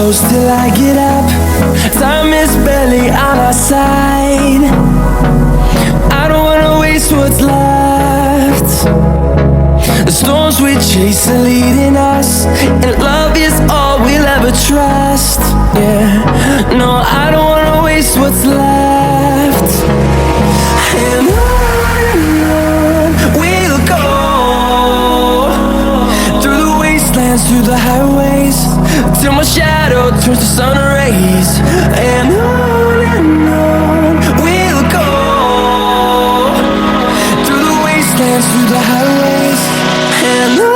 close till I get up. Time is barely on our side. I don't wanna waste what's left. The storms we chase are leading us, and love is all we'll ever trust. Yeah, no, I don't wanna waste what's left. And on we'll go, through the wastelands, through the highways, till my shadow turns to sun rays. And on we'll go, through the wastelands, through the highways, and on.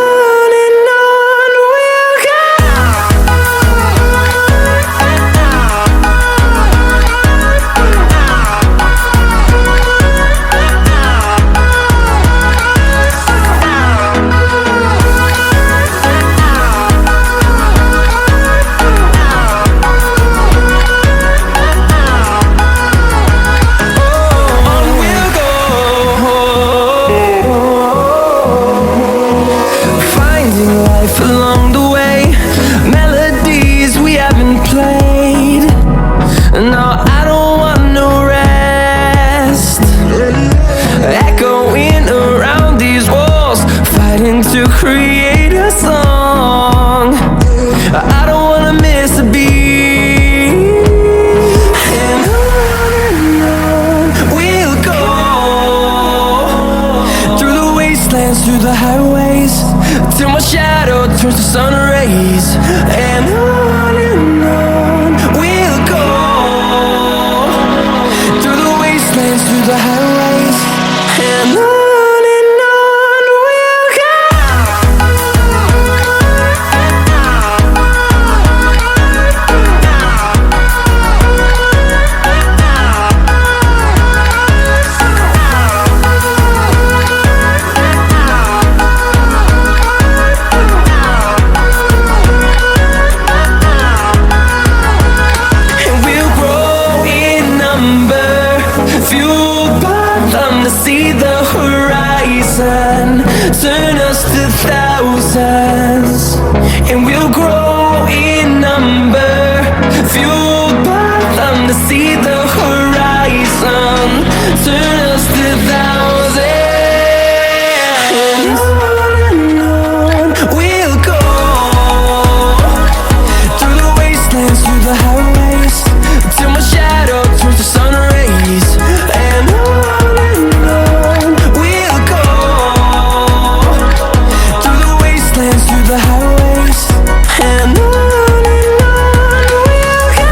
To create a song, I don't wanna miss a beat. And on we'll go, through the wastelands, through the highways, till my shadow turns to sun rays. And on we'll go, through the wastelands, through the highways, and on. See the horizon, turn us to thousands, and we'll grow in number, fueled by them to see the horizon, turn us to thousands. And on we'll go, through the wastelands, through the highways, till my shadow turns to sun rays. And on through the highways, and on we'll go.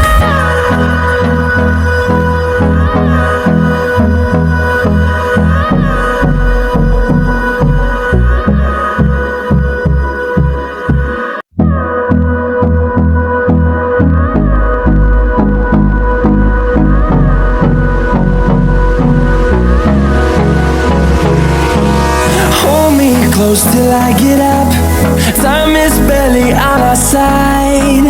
Hold me close till I get up. Time is barely on our side.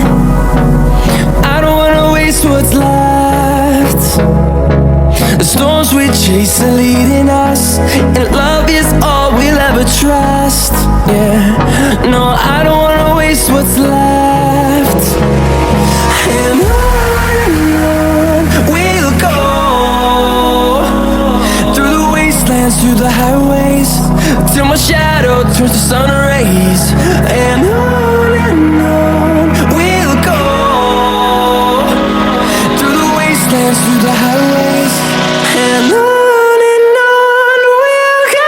I don't wanna waste what's left. The storms we chase are leading us, and love is all we'll ever trust. Yeah, no, I don't wanna waste what's left. And on we'll go, through the wastelands, through the highways, till my shadow turns to sun rays. And on we'll go, through the wastelands, through the highways, and on. We'll go.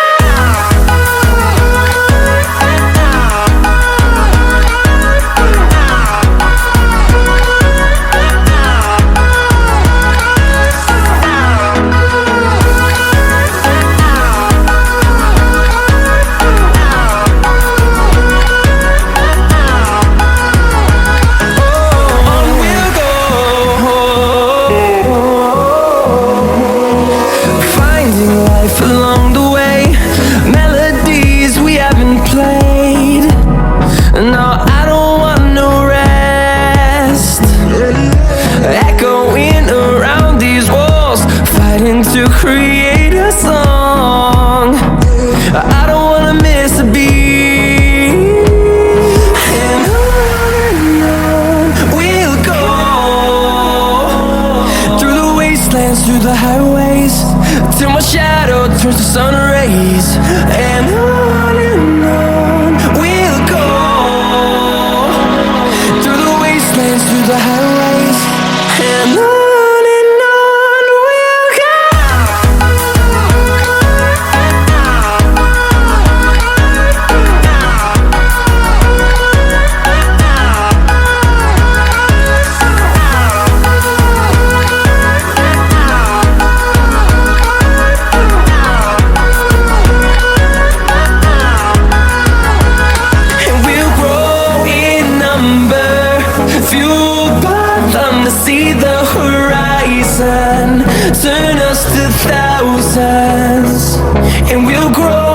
till my shadow turns to sun rays. And on we'll go, through the wastelands, through the highways, and on we'll go. See the horizon, turn us to thousands, and we'll grow